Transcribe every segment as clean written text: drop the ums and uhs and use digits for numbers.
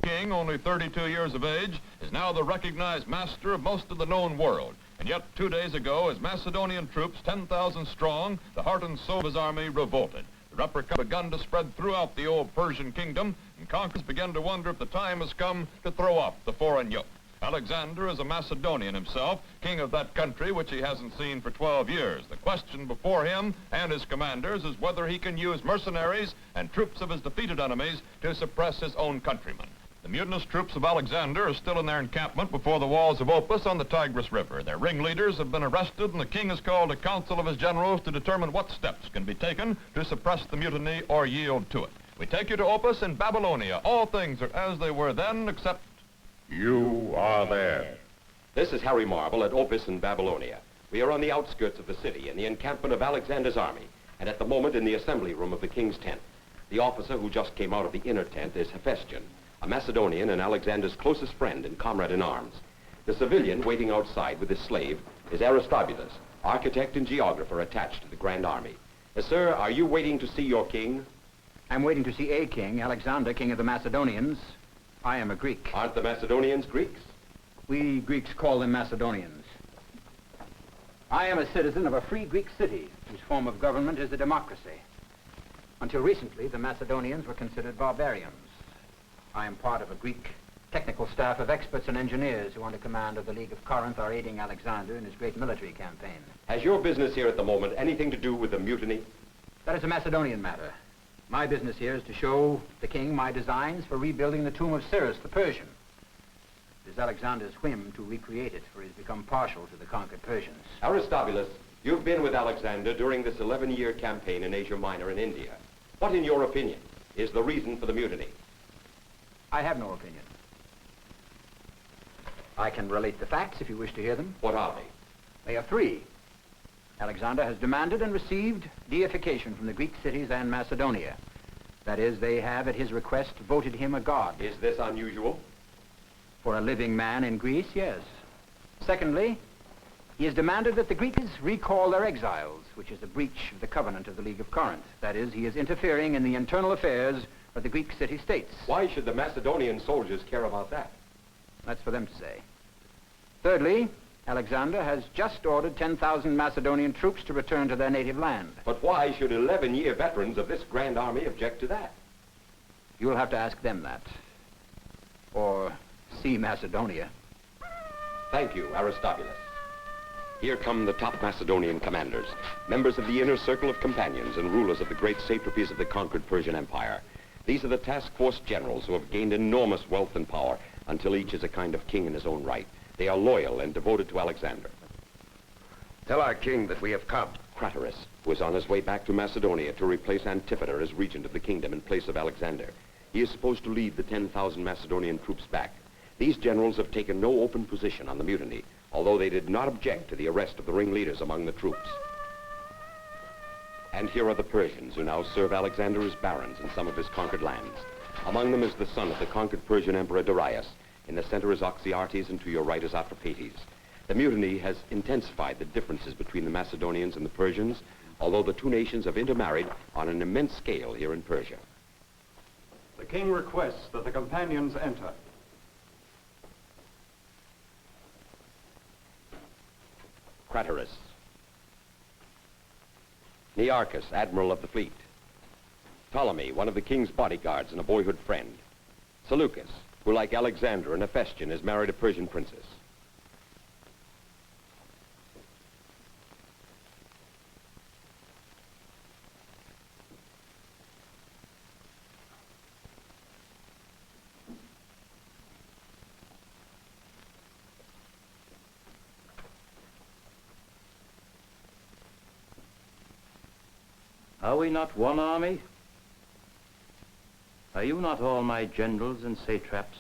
king, only 32 years of age, is now the recognized master of most of the known world. And yet 2 days ago, as Macedonian troops, 10,000 strong, the heart and soul of his army, revolted. The repercussions begun to spread throughout the old Persian kingdom, and conquerors began to wonder if the time has come to throw off the foreign yoke. Alexander is a Macedonian himself, king of that country which he hasn't seen for 12 years. The question before him and his commanders is whether he can use mercenaries and troops of his defeated enemies to suppress his own countrymen. The mutinous troops of Alexander are still in their encampment before the walls of Opus on the Tigris River. Their ringleaders have been arrested, and the king has called a council of his generals to determine what steps can be taken to suppress the mutiny or yield to it. We take you to Opus in Babylonia. All things are as they were then, except you are there. This is Harry Marble at Opus in Babylonia. We are on the outskirts of the city in the encampment of Alexander's army, and at the moment in the assembly room of the king's tent. The officer who just came out of the inner tent is Hephaestion, a Macedonian and Alexander's closest friend and comrade in arms. The civilian waiting outside with his slave is Aristobulus, architect and geographer attached to the Grand Army. Sir, are you waiting to see your king? I'm waiting to see a king, Alexander, king of the Macedonians. I am a Greek. Aren't the Macedonians Greeks? We Greeks call them Macedonians. I am a citizen of a free Greek city whose form of government is a democracy. Until recently, the Macedonians were considered barbarians. I am part of a Greek technical staff of experts and engineers who, under command of the League of Corinth, are aiding Alexander in his great military campaign. Has your business here at the moment anything to do with the mutiny? That is a Macedonian matter. My business here is to show the king my designs for rebuilding the tomb of Cyrus the Persian. It is Alexander's whim to recreate it, for he has become partial to the conquered Persians. Aristobulus, you've been with Alexander during this 11-year campaign in Asia Minor and India. What, in your opinion, is the reason for the mutiny? I have no opinion. I can relate the facts if you wish to hear them. What are they? They are three. Alexander has demanded and received deification from the Greek cities and Macedonia. That is, they have, at his request, voted him a god. Is this unusual? For a living man in Greece, yes. Secondly, he has demanded that the Greeks recall their exiles, which is a breach of the covenant of the League of Corinth. That is, he is interfering in the internal affairs of the Greek city-states. Why should the Macedonian soldiers care about that? That's for them to say. Thirdly, Alexander has just ordered 10,000 Macedonian troops to return to their native land. But why should 11-year veterans of this Grand Army object to that? You'll have to ask them that. Or see Macedonia. Thank you, Aristobulus. Here come the top Macedonian commanders, members of the inner circle of companions and rulers of the great satrapies of the conquered Persian Empire. These are the task force generals who have gained enormous wealth and power until each is a kind of king in his own right. They are loyal and devoted to Alexander. Tell our king that we have come. Craterus, who is on his way back to Macedonia to replace Antipater as regent of the kingdom in place of Alexander. He is supposed to lead the 10,000 Macedonian troops back. These generals have taken no open position on the mutiny, although they did not object to the arrest of the ringleaders among the troops. And here are the Persians who now serve Alexander as barons in some of his conquered lands. Among them is the son of the conquered Persian Emperor Darius. In the center is Oxyartes, and to your right is Atropates. The mutiny has intensified the differences between the Macedonians and the Persians, although the two nations have intermarried on an immense scale here in Persia. The king requests that the companions enter. Craterus. Nearchus, admiral of the fleet. Ptolemy, one of the king's bodyguards and a boyhood friend. Seleucus, who, like Alexander and Hephaestion, is married a Persian princess. Are we not one army? Are you not all my generals and satraps?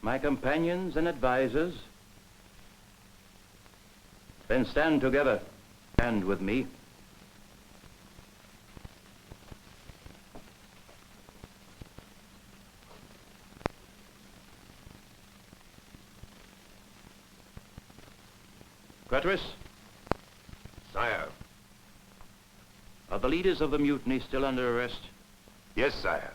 My companions and advisors? Then stand together, stand with me. Craterus, Sire. are the leaders of the mutiny still under arrest? Yes, sire.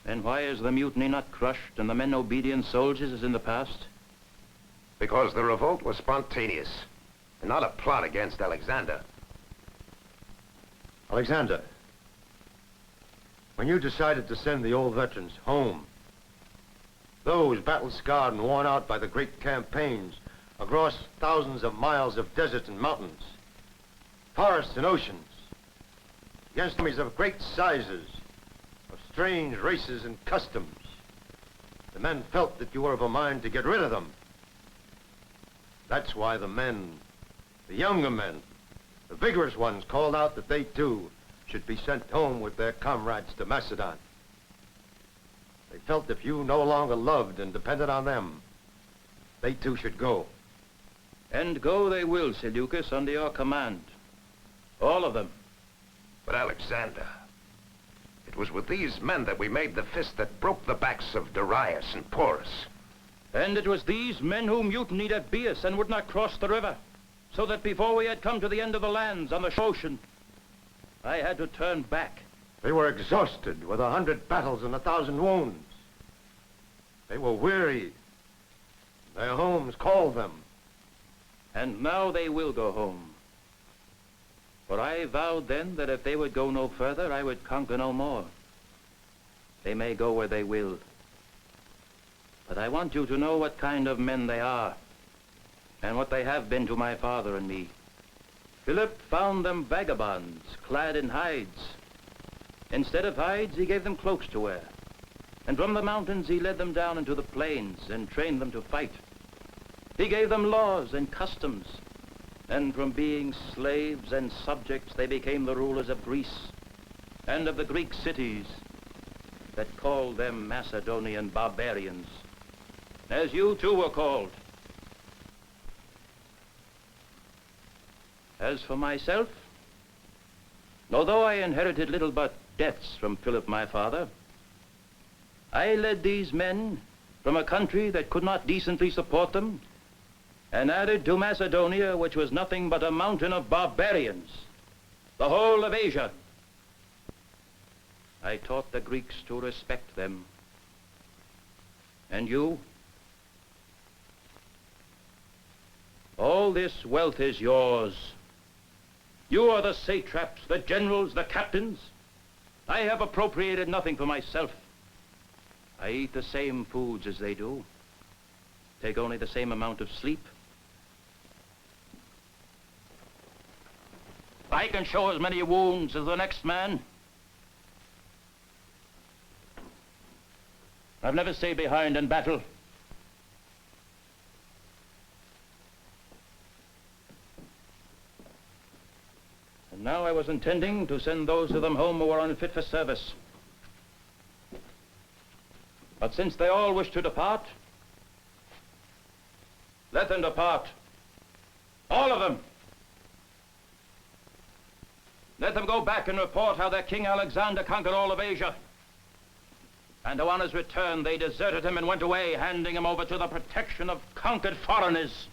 Then And why is the mutiny not crushed and the men obedient soldiers as in the past? Because the revolt was spontaneous, and not a plot against Alexander. Alexander, when you decided to send the old veterans home, those battle-scarred and worn out by the great campaigns across thousands of miles of desert and mountains, forests and oceans, against armies of great sizes, of strange races and customs, the men felt that you were of a mind to get rid of them. That's why the men, the younger men, the vigorous ones, called out that they too should be sent home with their comrades to Macedon. They felt if you no longer loved and depended on them, they too should go. And go they will, Seleucus, under your command. All of them. But Alexander, it was with these men that we made the fist that broke the backs of Darius and Porus. And it was these men who mutinied at Bias and would not cross the river, so that before we had come to the end of the lands on the ocean, I had to turn back. They were exhausted with 100 battles and 1,000 wounds. They were weary. Their homes called them. And now they will go home. For I vowed then that if they would go no further, I would conquer no more. They may go where they will. But I want you to know what kind of men they are, and what they have been to my father and me. Philip found them vagabonds, clad in hides. Instead of hides, he gave them cloaks to wear. And from the mountains, he led them down into the plains and trained them to fight. He gave them laws and customs. And from being slaves and subjects, they became the rulers of Greece and of the Greek cities that called them Macedonian barbarians, as you too were called. As for myself, although I inherited little but debts from Philip my father, I led these men from a country that could not decently support them, and added to Macedonia, which was nothing but a mountain of barbarians, the whole of Asia. I taught the Greeks to respect them. And you? All this wealth is yours. You are the satraps, the generals, the captains. I have appropriated nothing for myself. I eat the same foods as they do, take only the same amount of sleep. I can show as many wounds as the next man. I've never stayed behind in battle. And now I was intending to send those of them home who were unfit for service. But since they all wish to depart, let them depart. All of them. Let them go back and report how their King Alexander conquered all of Asia. And on his return, they deserted him and went away, handing him over to the protection of conquered foreigners.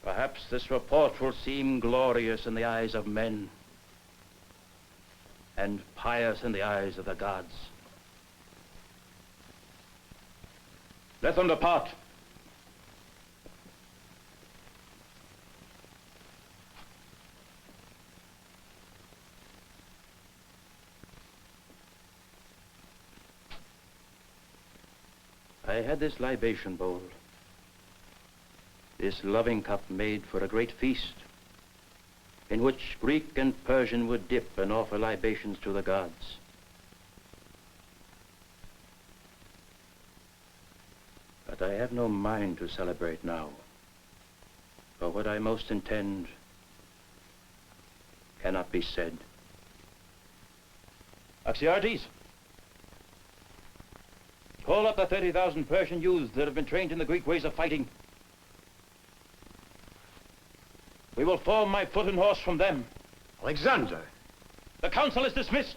Perhaps this report will seem glorious in the eyes of men and pious in the eyes of the gods. Let them depart. I had this libation bowl, this loving cup made for a great feast, in which Greek and Persian would dip and offer libations to the gods. But I have no mind to celebrate now, for what I most intend cannot be said. Axiartes, call up the 30,000 Persian youths that have been trained in the Greek ways of fighting. We will form my foot and horse from them. Alexander! The council is dismissed.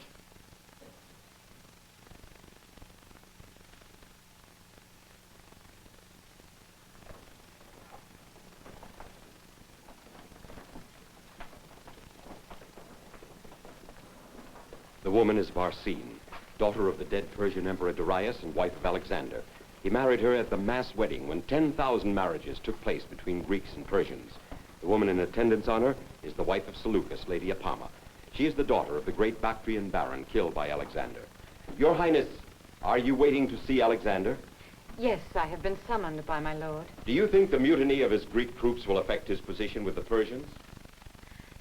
The woman is Varsine, daughter of the dead Persian Emperor Darius and wife of Alexander. He married her at the mass wedding when 10,000 marriages took place between Greeks and Persians. The woman in attendance on her is the wife of Seleucus, Lady Apama. She is the daughter of the great Bactrian baron killed by Alexander. Your Highness, are you waiting to see Alexander? Yes, I have been summoned by my lord. Do you think the mutiny of his Greek troops will affect his position with the Persians?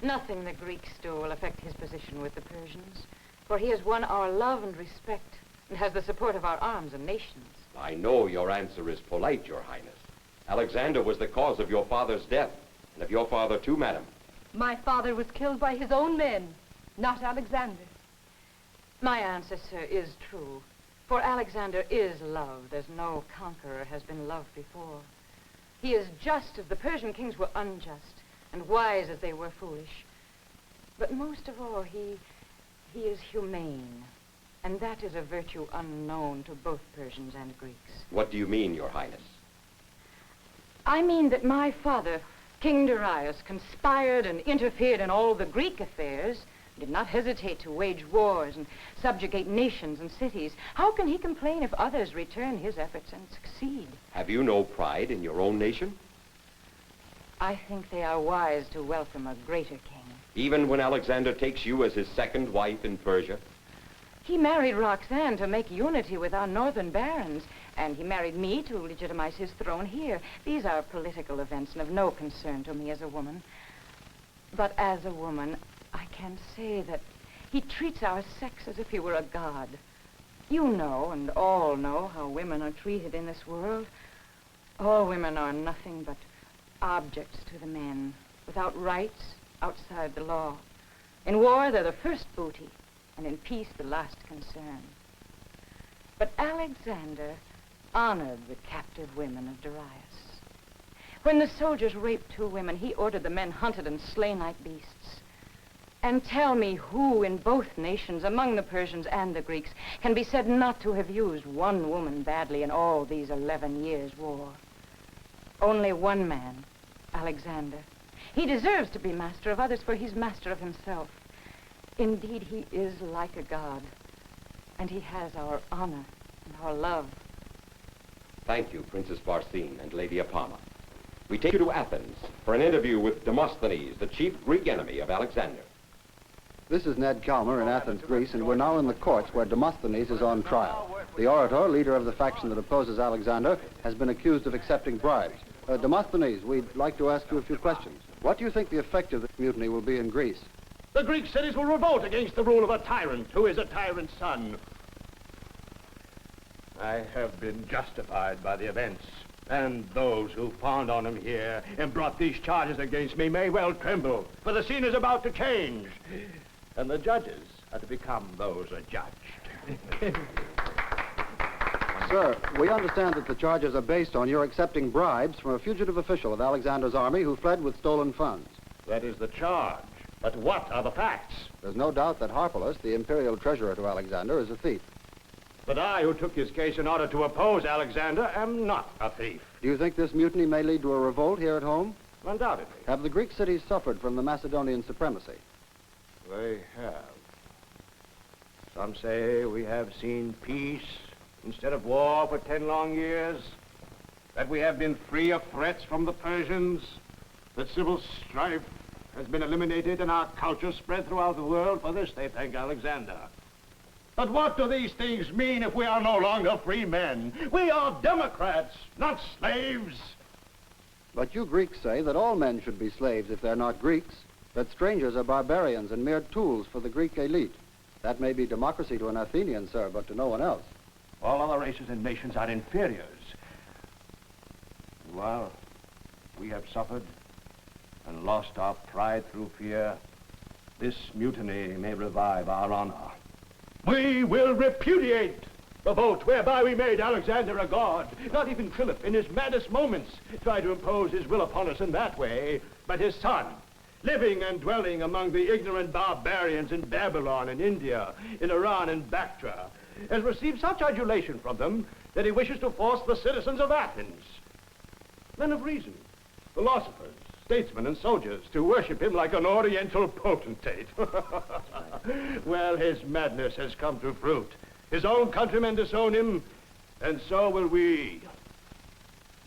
Nothing the Greeks do will affect his position with the Persians, for he has won our love and respect and has the support of our arms and nations. I know your answer is polite, Your Highness. Alexander was the cause of your father's death, and of your father too, madam. My father was killed by his own men, not Alexander. My answer, sir, is true. For Alexander is loved as no conqueror has been loved before. He is just as the Persian kings were unjust, and wise as they were foolish. But most of all, he is humane, and that is a virtue unknown to both Persians and Greeks. What do you mean, Your Highness? I mean that my father, King Darius, conspired and interfered in all the Greek affairs, did not hesitate to wage wars and subjugate nations and cities. How can he complain if others return his efforts and succeed? Have you no pride in your own nation? I think they are wise to welcome a greater king. Even when Alexander takes you as his second wife in Persia? He married Roxanne to make unity with our northern barons, and he married me to legitimize his throne here. These are political events and of no concern to me as a woman. But as a woman, I can say that he treats our sex as if he were a god. You know, and all know, how women are treated in this world. All women are nothing but objects to the men, without rights, outside the law. In war, they're the first booty, and in peace, the last concern. But Alexander honored the captive women of Darius. When the soldiers raped 2 women, he ordered the men hunted and slain like beasts. And tell me who in both nations, among the Persians and the Greeks, can be said not to have used one woman badly in all these 11 years' war? Only one man, Alexander. He deserves to be master of others, for he's master of himself. Indeed, he is like a god, and he has our honor and our love. Thank you, Princess Varsine and Lady Apama. We take you to Athens for an interview with Demosthenes, the chief Greek enemy of Alexander. This is Ned Calmer in Athens, Greece, and we're now in the courts where Demosthenes is on trial. The orator, leader of the faction that opposes Alexander, has been accused of accepting bribes. Demosthenes, we'd like to ask you a few questions. What do you think the effect of this mutiny will be in Greece? The Greek cities will revolt against the rule of a tyrant who is a tyrant's son. I have been justified by the events, and those who fawned on him here and brought these charges against me may well tremble, for the scene is about to change, and the judges are to become those adjudged. Sir, we understand that the charges are based on your accepting bribes from a fugitive official of Alexander's army who fled with stolen funds. That is the charge. But what are the facts? There's no doubt that Harpalus, the imperial treasurer to Alexander, is a thief. But I, who took his case in order to oppose Alexander, am not a thief. Do you think this mutiny may lead to a revolt here at home? Undoubtedly. Have the Greek cities suffered from the Macedonian supremacy? They have. Some say we have seen peace instead of war for 10 long years, that we have been free of threats from the Persians, that civil strife has been eliminated and our culture spread throughout the world. For this they thank Alexander. But what do these things mean if we are no longer free men? We are democrats, not slaves. But you Greeks say that all men should be slaves if they're not Greeks, that strangers are barbarians and mere tools for the Greek elite. That may be democracy to an Athenian, sir, but to no one else. All other races and nations are inferiors. Well, we have suffered and lost our pride through fear. This mutiny may revive our honor. We will repudiate the vote whereby we made Alexander a god. Not even Philip, in his maddest moments, tried to impose his will upon us in that way, but his son, living and dwelling among the ignorant barbarians in Babylon and India, in Iran and Bactria, has received such adulation from them that he wishes to force the citizens of Athens, men of reason, philosophers, statesmen and soldiers, to worship him like an oriental potentate. Well, his madness has come to fruit. His own countrymen disown him, and so will we.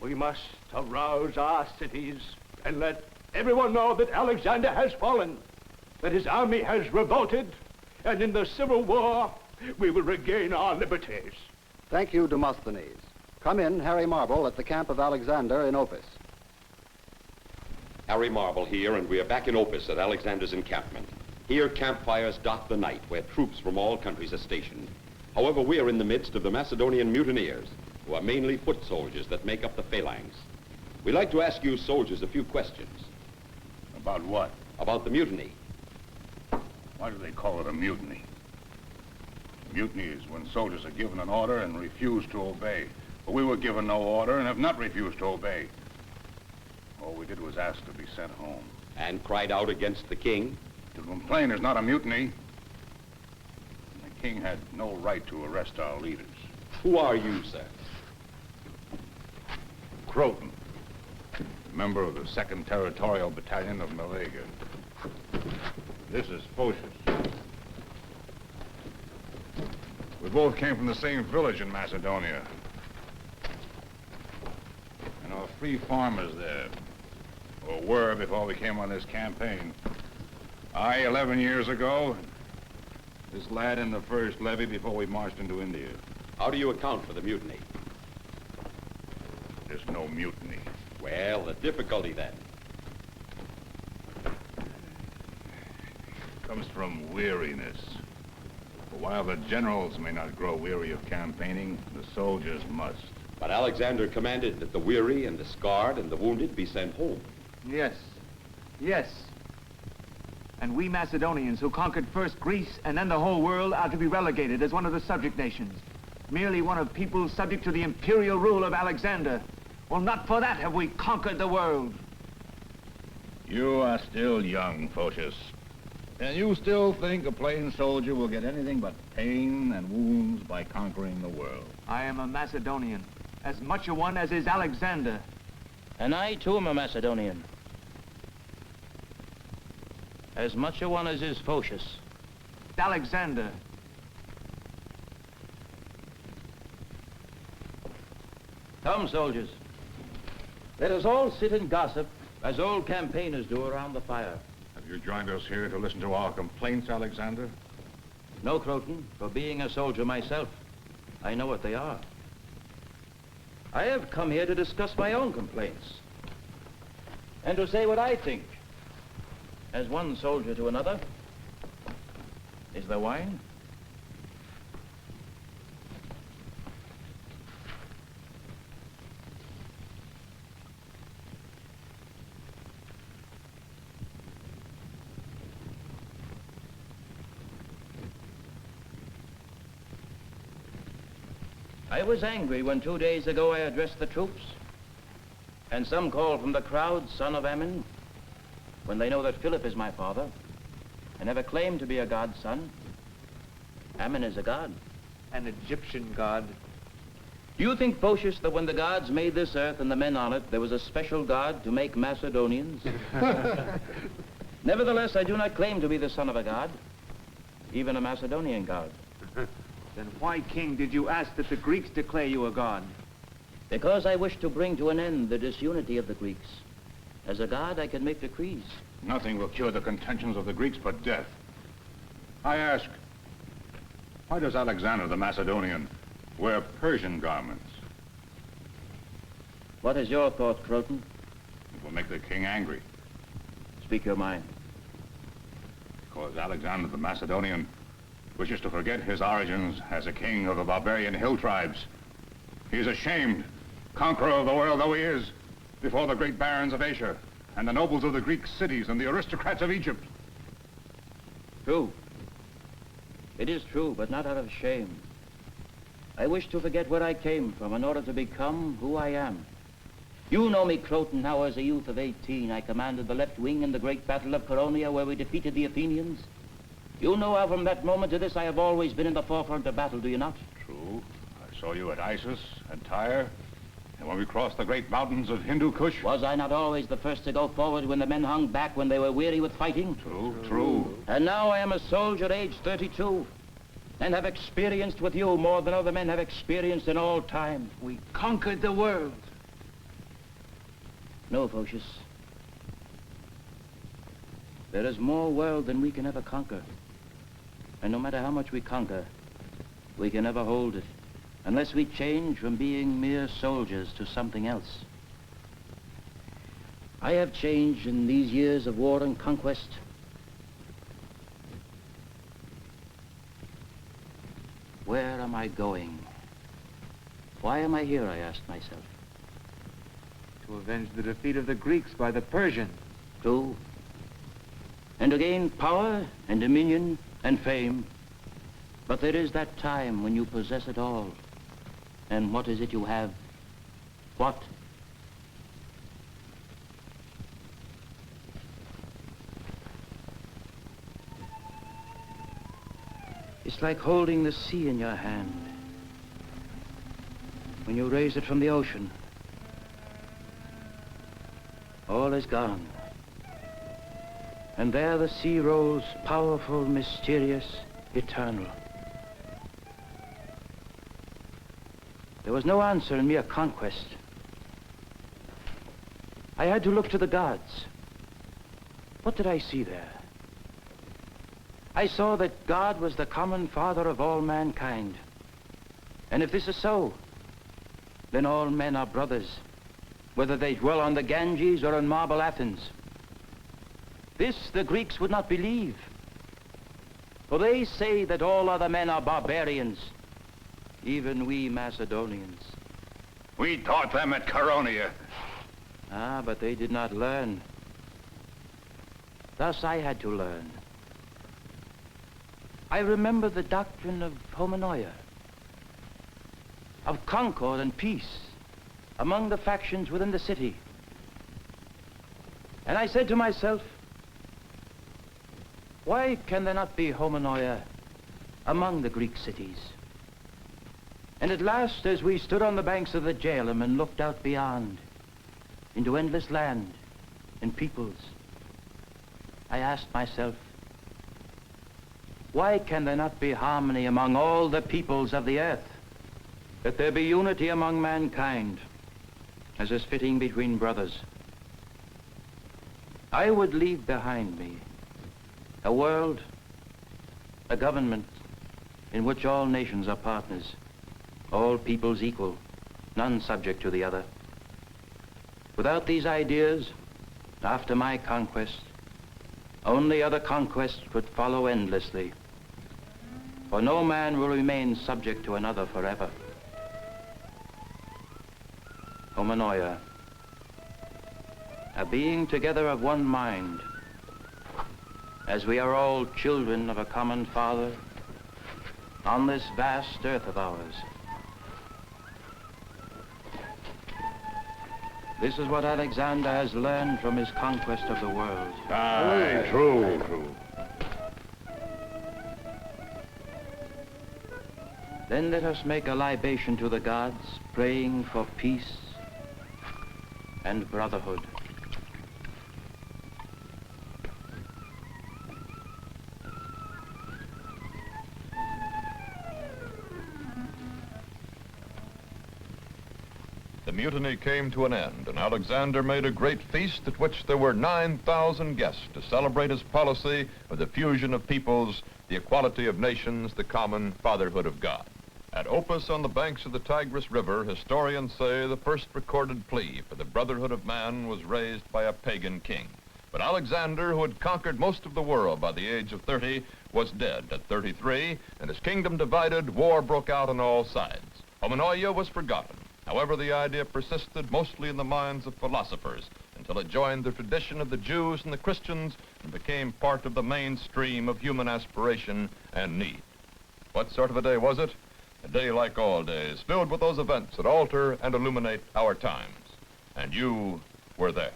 We must arouse our cities and let everyone know that Alexander has fallen, that his army has revolted, and in the civil war, we will regain our liberties. Thank you, Demosthenes. Come in, Harry Marble, at the camp of Alexander in Opis. Harry Marble here, and we are back in Opis at Alexander's encampment. Here, campfires dot the night, where troops from all countries are stationed. However, we are in the midst of the Macedonian mutineers, who are mainly foot soldiers that make up the phalanx. We'd like to ask you soldiers a few questions. About what? About the mutiny. Why do they call it a mutiny? Mutiny is when soldiers are given an order and refuse to obey. But we were given no order and have not refused to obey. All we did was ask to be sent home. And cried out against the king? To complain is not a mutiny. The king had no right to arrest our leaders. Who are you, sir? Croton, member of the 2nd Territorial Battalion of Malaga. This is Phocius. We both came from the same village in Macedonia. And are free farmers there, or were before we came on this campaign. I, 11 years ago, this lad in the first levy before we marched into India. How do you account for the mutiny? There's no mutiny. Well, the difficulty then. Comes from weariness. For while the generals may not grow weary of campaigning, the soldiers must. But Alexander commanded that the weary and the scarred and the wounded be sent home. Yes. Yes. And we Macedonians who conquered first Greece and then the whole world are to be relegated as one of the subject nations. Merely one of peoples subject to the imperial rule of Alexander. Well, not for that have we conquered the world. You are still young, Phocius. And you still think a plain soldier will get anything but pain and wounds by conquering the world. I am a Macedonian, as much a one as is Alexander. And I, too, am a Macedonian. As much a one as is Phocius. Alexander. Come, soldiers. Let us all sit and gossip, as old campaigners do around the fire. Have you joined us here to listen to our complaints, Alexander? No, Croton, for being a soldier myself, I know what they are. I have come here to discuss my own complaints, and to say what I think, as one soldier to another. Is there wine? I was angry when 2 days ago I addressed the troops, and some call from the crowd, son of Ammon, when they know that Philip is my father. I never claimed to be a god's son. Ammon is a god. An Egyptian god. Do you think, Phocius, that when the gods made this earth and the men on it, there was a special god to make Macedonians? Nevertheless, I do not claim to be the son of a god, even a Macedonian god. Then why, king, did you ask that the Greeks declare you a god? Because I wish to bring to an end the disunity of the Greeks. As a god, I can make decrees. Nothing will cure the contentions of the Greeks but death. I ask, why does Alexander the Macedonian wear Persian garments? What is your thought, Croton? It will make the king angry. Speak your mind. Because Alexander the Macedonian wishes to forget his origins as a king of the barbarian hill tribes. He is ashamed, conqueror of the world though he is, before the great barons of Asia, and the nobles of the Greek cities, and the aristocrats of Egypt. True. It is true, but not out of shame. I wish to forget where I came from in order to become who I am. You know me, Croton, how as a youth of 18 I commanded the left wing in the great battle of Coronea where we defeated the Athenians. You know how from that moment to this I have always been in the forefront of battle, do you not? True. I saw you at Issus and Tyre. And when we crossed the great mountains of Hindu Kush? Was I not always the first to go forward when the men hung back when they were weary with fighting? True. And now I am a soldier aged 32 and have experienced with you more than other men have experienced in all time. We conquered the world. No, Photius. There is more world than we can ever conquer. And no matter how much we conquer, we can never hold it unless we change from being mere soldiers to something else. I have changed in these years of war and conquest. Where am I going? Why am I here, I asked myself. To avenge the defeat of the Greeks by the Persians. True. And to gain power and dominion and fame. But there is that time when you possess it all. And what is it you have? What? It's like holding the sea in your hand. When you raise it from the ocean, all is gone. And there the sea rolls, powerful, mysterious, eternal. There was no answer in mere conquest. I had to look to the gods. What did I see there? I saw that God was the common father of all mankind. And if this is so, then all men are brothers, whether they dwell on the Ganges or in marble Athens. This the Greeks would not believe. For they say that all other men are barbarians, even we Macedonians. We taught them at Caronia. Ah, but they did not learn. Thus I had to learn. I remember the doctrine of homonoia, of concord and peace among the factions within the city. And I said to myself, why can there not be homonoia among the Greek cities? And at last, as we stood on the banks of the Jhelum and looked out beyond into endless land and peoples, I asked myself, why can there not be harmony among all the peoples of the earth? That there be unity among mankind, as is fitting between brothers. I would leave behind me a world, a government in which all nations are partners, all peoples equal, none subject to the other. Without these ideas, after my conquest, only other conquests could follow endlessly, for no man will remain subject to another forever. Homonoia, a being together of one mind, as we are all children of a common Father on this vast earth of ours. This is what Alexander has learned from his conquest of the world. Aye, true. Then let us make a libation to the gods, praying for peace and brotherhood. The mutiny came to an end, and Alexander made a great feast at which there were 9,000 guests to celebrate his policy of the fusion of peoples, the equality of nations, the common fatherhood of God. At Opus on the banks of the Tigris River, historians say the first recorded plea for the brotherhood of man was raised by a pagan king. But Alexander, who had conquered most of the world by the age of 30, was dead at 33, and his kingdom divided, war broke out on all sides. Homonoia was forgotten. However, the idea persisted mostly in the minds of philosophers until it joined the tradition of the Jews and the Christians and became part of the mainstream of human aspiration and need. What sort of a day was it? A day like all days, filled with those events that alter and illuminate our times. And you were there.